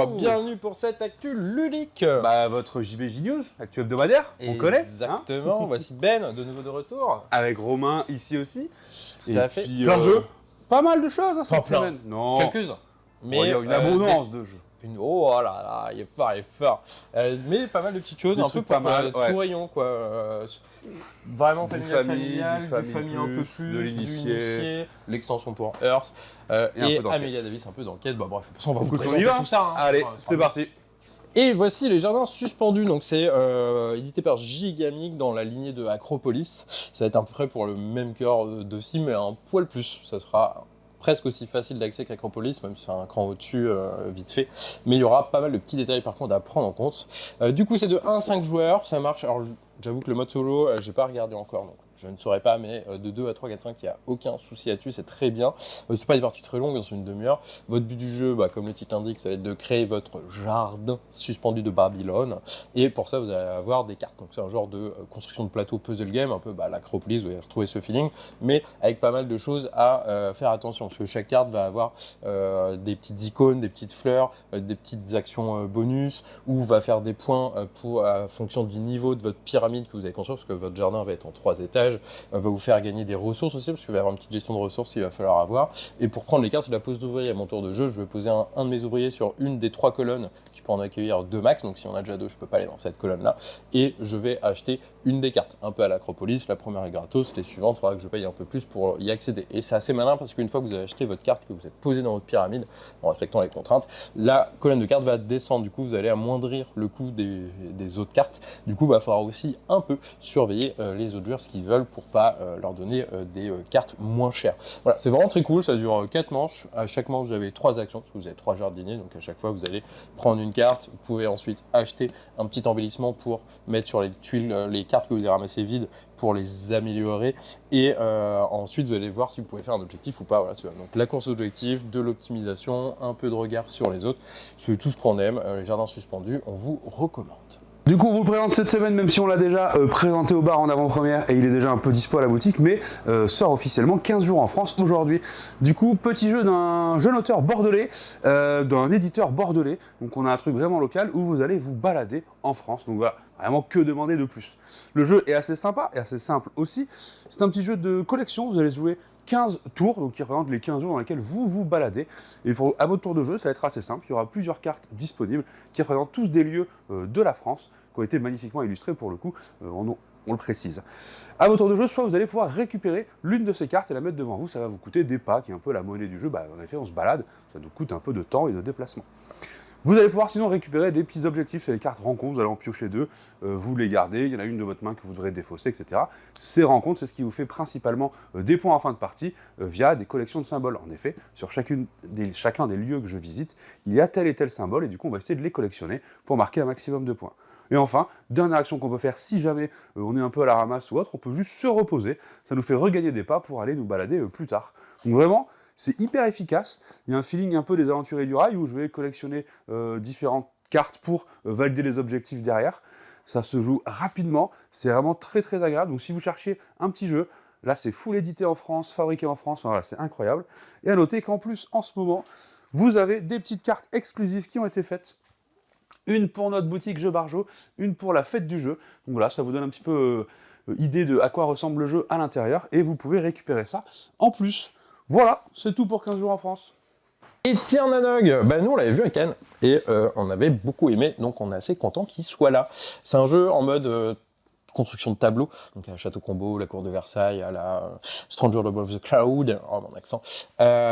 bienvenue pour cette actu ludique. Bah, votre JBJ News, actu hebdomadaire, on connaît. Exactement, voici Ben, de nouveau de retour. Avec Romain ici aussi. Tout à fait. Puis, Plein de jeux. Pas mal de choses cette Enfin, plein. semaine. Non, Quelques-uns. Mais il y a une abondance de jeux. Oh là là, il est fort, il est fort. Mais pas mal de petites choses, Des un trucs peu pas pour mal, ouais. tout rayon, quoi. Vraiment Du familial, famille du famille un peu plus, de l'initié. l'extension pour Earth, Et un et peu d'enquête. Amelia Davis un peu d'enquête. Bah bref, on va vous Écoute, on présenter y va tout ça. Hein. Allez, Enfin, c'est parti. Et voici Les Jardins Suspendus, donc c'est édité par Gigamic dans la lignée de Acropolis. Ça va être à peu près pour le même cœur de sim, mais un poil plus. Ça sera presque aussi facile d'accès qu'Acropolis, même si c'est un cran au-dessus vite fait. Mais il y aura pas mal de petits détails par contre à prendre en compte. Du coup c'est de 1 à 5 joueurs, ça marche. Alors j'avoue que le mode solo, j'ai pas regardé encore, donc je ne saurais pas, mais de 2 à 3, 4, 5, il n'y a aucun souci là-dessus, c'est très bien. C'est pas une partie très longue, c'est une demi-heure. Votre but du jeu, bah, comme le titre l'indique, ça va être de créer votre jardin suspendu de Babylone. Et pour ça, vous allez avoir des cartes. Donc c'est un genre de construction de plateau puzzle game, un peu l'Acropolis, vous allez retrouver ce feeling, mais avec pas mal de choses à faire attention, parce que chaque carte va avoir des petites icônes, des petites fleurs, des petites actions bonus, ou va faire des points en fonction du niveau de votre pyramide que vous allez construire, parce que votre jardin va être en 3 étages, va vous faire gagner des ressources aussi, parce qu'il va y avoir une petite gestion de ressources qu'il va falloir avoir. Et pour prendre les cartes, c'est la pose d'ouvrier. À mon tour de jeu, je vais poser un de mes ouvriers sur une des 3 colonnes qui peut en accueillir 2 max, donc si on a déjà 2, je peux pas aller dans cette colonne-là. Et je vais acheter une des cartes, un peu à l'Acropolis. La première est gratos, les suivantes, il faudra que je paye un peu plus pour y accéder. Et c'est assez malin parce qu'une fois que vous avez acheté votre carte, que vous êtes posée dans votre pyramide, en respectant les contraintes, la colonne de cartes va descendre. Du coup, vous allez amoindrir le coût des autres cartes. Du coup, il va falloir aussi un peu surveiller les autres joueurs, ce qu'ils veulent, pour pas leur donner des cartes moins chères. Voilà, c'est vraiment très cool, ça dure 4 manches. À chaque manche, vous avez 3 actions, parce que vous avez 3 jardiniers, donc à chaque fois, vous allez prendre une carte. Vous pouvez ensuite acheter un petit embellissement pour mettre sur les tuiles les cartes que vous avez ramassées vides pour les améliorer. Et ensuite, vous allez voir si vous pouvez faire un objectif ou pas. Voilà, donc la course objectif, de l'optimisation, un peu de regard sur les autres. C'est tout ce qu'on aime. Les jardins suspendus, on vous recommande. Du coup, on vous le présente cette semaine, même si on l'a déjà présenté au bar en avant-première et il est déjà un peu dispo à la boutique, mais sort officiellement 15 jours en France aujourd'hui. Du coup, petit jeu d'un jeune auteur bordelais, d'un éditeur bordelais. Donc on a un truc vraiment local où vous allez vous balader en France. Donc voilà, vraiment que demander de plus. Le jeu est assez sympa et assez simple aussi. C'est un petit jeu de collection, vous allez jouer 15 tours, donc qui représentent les 15 jours dans lesquels vous vous baladez. Et à votre tour de jeu, ça va être assez simple. Il y aura plusieurs cartes disponibles qui représentent tous des lieux de la France, qui ont été magnifiquement illustrés pour le coup, on le précise. À votre tour de jeu, soit vous allez pouvoir récupérer l'une de ces cartes et la mettre devant vous, ça va vous coûter des pas, qui est un peu la monnaie du jeu. Bah, en effet, on se balade, ça nous coûte un peu de temps et de déplacement. Vous allez pouvoir sinon récupérer des petits objectifs sur les cartes rencontres, vous allez en piocher 2, vous les gardez, il y en a une de votre main que vous devrez défausser, etc. Ces rencontres, c'est ce qui vous fait principalement des points en fin de partie via des collections de symboles. En effet, sur chacun des lieux que je visite, il y a tel et tel symbole, et du coup on va essayer de les collectionner pour marquer un maximum de points. Et enfin, dernière action qu'on peut faire si jamais on est un peu à la ramasse ou autre, on peut juste se reposer, ça nous fait regagner des pas pour aller nous balader plus tard. Donc vraiment, c'est hyper efficace, il y a un feeling un peu des aventuriers du rail où je vais collectionner différentes cartes pour valider les objectifs derrière. Ça se joue rapidement, c'est vraiment très très agréable. Donc si vous cherchez un petit jeu, là c'est full édité en France, fabriqué en France, voilà, c'est incroyable. Et à noter qu'en plus, en ce moment, vous avez des petites cartes exclusives qui ont été faites. Une pour notre boutique Jeux Barjo, une pour la fête du jeu. Donc voilà, ça vous donne un petit peu idée de à quoi ressemble le jeu à l'intérieur, et vous pouvez récupérer ça en plus. Voilà, c'est tout pour 15 jours en France. Et tiens Nanog, bah nous on l'avait vu à Cannes et on avait beaucoup aimé, donc on est assez content qu'il soit là. C'est un jeu en mode construction de tableau, donc à Château Combo, la cour de Versailles, à la Stranger Above the Cloud, oh mon accent.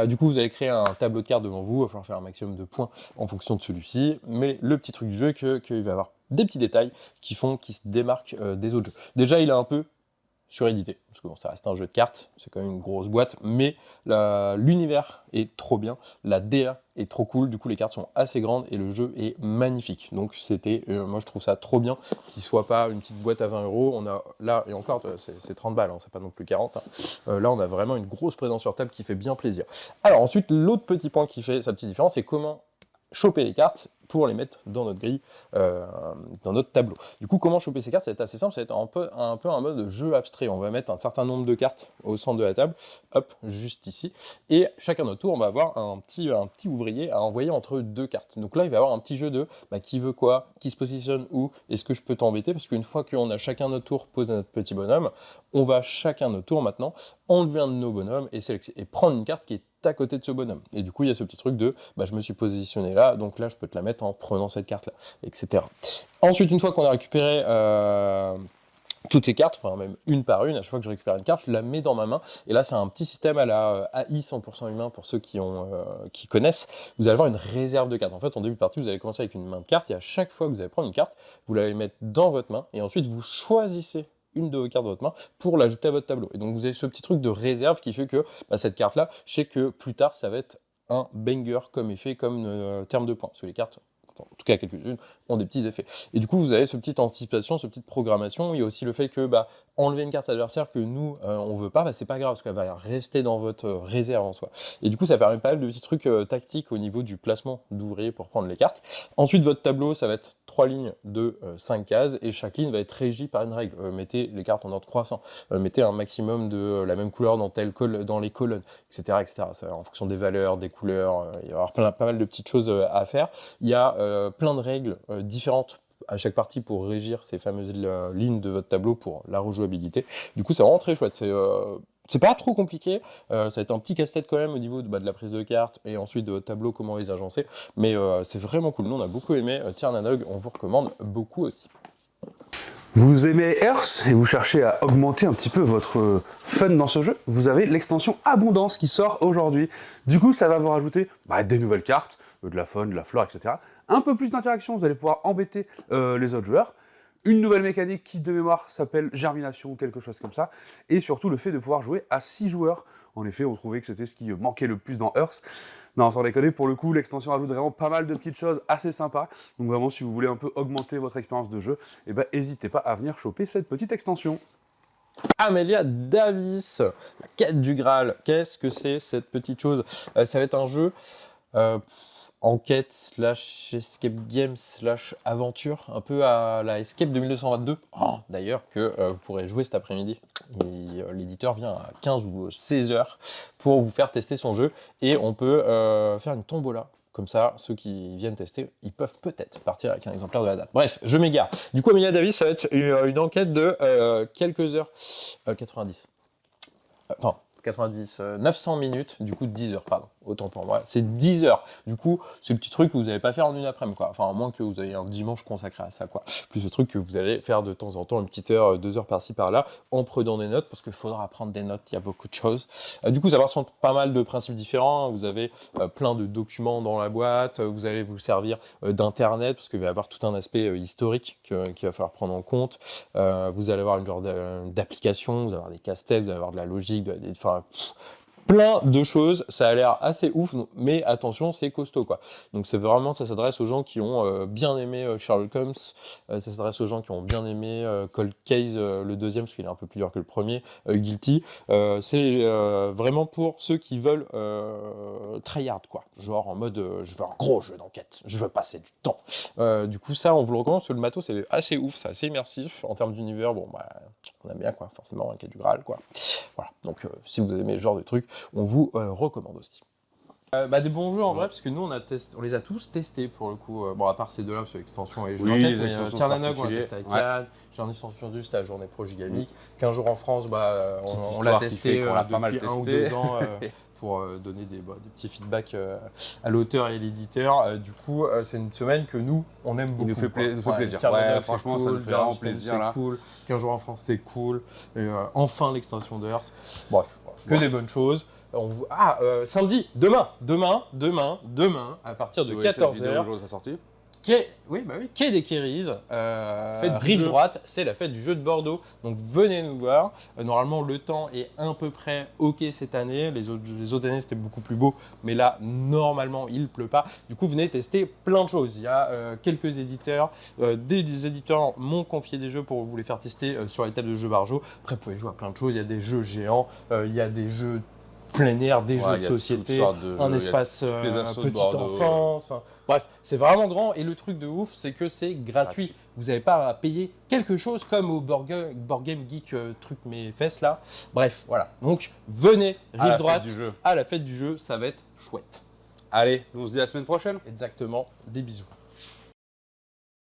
Du coup vous allez créer un tableau de cartes devant vous, il va falloir faire un maximum de points en fonction de celui-ci, mais le petit truc du jeu c'est qu'il va y avoir des petits détails qui font qu'il se démarque des autres jeux. Déjà il est un peu surédité, parce que bon, ça reste un jeu de cartes, c'est quand même une grosse boîte, mais l'univers est trop bien, la DA est trop cool, du coup les cartes sont assez grandes et le jeu est magnifique. Donc c'était, moi je trouve ça trop bien qu'il soit pas une petite boîte à 20 €, on a là, et encore c'est 30 balles, hein, c'est pas non plus 40, hein. Là on a vraiment une grosse présence sur table qui fait bien plaisir. Alors ensuite, l'autre petit point qui fait sa petite différence, c'est comment choper les cartes pour les mettre dans notre grille, dans notre tableau. Du coup, comment choper ces cartes? Ça va être assez simple, ça va être un peu un mode jeu abstrait. On va mettre un certain nombre de cartes au centre de la table, hop, juste ici, et chacun notre tour, on va avoir un petit ouvrier à envoyer entre deux cartes. Donc là, il va y avoir un petit jeu de qui veut quoi, qui se positionne où, est-ce que je peux t'embêter? Parce qu'une fois qu'on a chacun notre tour posé notre petit bonhomme, on va chacun notre tour maintenant enlever un de nos bonhommes et prendre une carte qui est à côté de ce bonhomme. Et du coup, il y a ce petit truc de je me suis positionné là, donc là, je peux te la mettre en prenant cette carte-là, etc. Ensuite, une fois qu'on a récupéré toutes ces cartes, enfin même une par une, à chaque fois que je récupère une carte, je la mets dans ma main. Et là, c'est un petit système à la AI 100% humain pour ceux qui connaissent. Vous allez avoir une réserve de cartes. En fait, en début de partie, vous allez commencer avec une main de cartes et à chaque fois que vous allez prendre une carte, vous l'allez mettre dans votre main et ensuite vous choisissez une de vos cartes de votre main pour l'ajouter à votre tableau. Et donc vous avez ce petit truc de réserve qui fait que cette carte-là, je sais que plus tard, ça va être un banger comme effet, comme terme de points. Parce que les cartes, enfin, en tout cas quelques-unes, ont des petits effets. Et du coup, vous avez ce petite anticipation, ce petite programmation. Il y a aussi le fait que enlever une carte adversaire que nous, on veut pas, c'est pas grave, parce qu'elle va rester dans votre réserve en soi. Et du coup, ça permet pas mal de petits trucs tactiques au niveau du placement d'ouvriers pour prendre les cartes. Ensuite, votre tableau, ça va être 3 lignes de 5 cases, et chaque ligne va être régie par une règle. Mettez les cartes en ordre croissant, mettez un maximum de la même couleur dans les colonnes, etc. etc. Ça, en fonction des valeurs, des couleurs, il va y avoir pas mal de petites choses à faire. Il y a plein de règles différentes à chaque partie pour régir ces fameuses lignes de votre tableau pour la rejouabilité. Du coup, c'est vraiment très chouette. C'est pas trop compliqué, ça va être un petit casse-tête quand même au niveau de la prise de cartes et ensuite de votre tableau, comment les agencer, mais c'est vraiment cool. Nous, on a beaucoup aimé Tiernanog, on vous recommande beaucoup aussi. Vous aimez Earth et vous cherchez à augmenter un petit peu votre fun dans ce jeu, vous avez l'extension Abondance qui sort aujourd'hui. Du coup, ça va vous rajouter des nouvelles cartes, de la faune, de la flore, etc. Un peu plus d'interaction, vous allez pouvoir embêter les autres joueurs. Une nouvelle mécanique qui, de mémoire, s'appelle Germination ou quelque chose comme ça. Et surtout, le fait de pouvoir jouer à 6 joueurs. En effet, on trouvait que c'était ce qui manquait le plus dans Earth. Non, sans déconner, pour le coup, l'extension ajoute vraiment pas mal de petites choses assez sympas. Donc vraiment, si vous voulez un peu augmenter votre expérience de jeu, n'hésitez pas à venir choper cette petite extension. Amelia Davis, la quête du Graal. Qu'est-ce que c'est cette petite chose? Ça va être un jeu enquête / escape game / aventure, un peu à la Escape 2222. D'ailleurs, que vous pourrez jouer cet après-midi. L'éditeur vient à 15 ou 16 heures pour vous faire tester son jeu et on peut faire une tombola. Comme ça, ceux qui viennent tester, ils peuvent peut-être partir avec un exemplaire de la date. Bref, je m'égare. Du coup, Amelia Davis, ça va être une enquête de quelques heures. 90. Enfin, 900 minutes, du coup 10 heures, pardon, autant pour moi, c'est 10 heures. Du coup, c'est le petit truc que vous n'allez pas faire en une après-midi, quoi. Enfin, à moins que vous ayez un dimanche consacré à ça, quoi. Plus le truc que vous allez faire de temps en temps, une petite heure, 2 heures par-ci par-là, en prenant des notes, parce qu'il faudra prendre des notes, il y a beaucoup de choses. Du coup, ça va ressembler pas mal de principes différents. Vous avez plein de documents dans la boîte, vous allez vous servir d'internet, parce qu'il va y avoir tout un aspect historique qu'il va falloir prendre en compte. Vous allez avoir une genre d'application, vous allez avoir des casse-têtes, vous allez avoir de la logique, plein de choses, ça a l'air assez ouf, mais attention, c'est costaud, quoi. Donc c'est vraiment, ça s'adresse aux gens qui ont bien aimé Sherlock Holmes, ça s'adresse aux gens qui ont bien aimé Cold Case, le deuxième, parce qu'il est un peu plus dur que le premier, Guilty. C'est vraiment pour ceux qui veulent tryhard, quoi. Genre en mode, je veux un gros jeu d'enquête, je veux passer du temps. Du coup, ça, on vous le recommande, parce que le matos, c'est assez ouf, c'est assez immersif. En termes d'univers, on aime bien, quoi, forcément, un quai du Graal, quoi. Voilà, donc si vous aimez le genre de truc, on vous recommande aussi. Des bons jeux en vrai, parce que nous on les a tous testés pour le coup. À part ces deux-là, parce que l'extension et les jeux d'enquête, mais Tiernanog, on l'a testé avec Yann, j'en ai entendu, c'était la journée Pro Gigamic. 15 jours en France, on l'a testé depuis 1 ou 2 ans pour donner des petits feedbacks à l'auteur et à l'éditeur. Du coup, c'est une semaine que nous, on aime beaucoup. Il nous fait plaisir. Franchement, ça nous fait vraiment plaisir. C'est cool. 15 jours en France, c'est cool. Et, enfin, l'extension d'Earth. Bref, que des bonnes choses. Samedi, demain, à partir de 14h. Quai des Kéris, rive droite, c'est la fête du jeu de Bordeaux. Donc venez nous voir. Normalement, le temps est à peu près ok cette année. Les autres années, c'était beaucoup plus beau. Mais là, normalement, il ne pleut pas. Du coup, venez tester plein de choses. Il y a quelques éditeurs. Des éditeurs m'ont confié des jeux pour vous les faire tester sur les tables de jeux Barjo. Après, vous pouvez jouer à plein de choses. Il y a des jeux géants, il y a des jeux plein air, des Ouais, jeux il de y a toutes société, sortes de un jeux, espace toutes les assos de petite Bordeaux, enfance. Enfin, bref, c'est vraiment grand. Et le truc de ouf, c'est que c'est gratuit. Gratuit. Vous n'avez pas à payer quelque chose comme au Board Game Geek truc mes fesses là. Bref, voilà. Donc venez, À la rive fête droite, du jeu. à la fête du jeu, ça va être chouette. Allez, on se dit à la semaine prochaine. Exactement. Des bisous.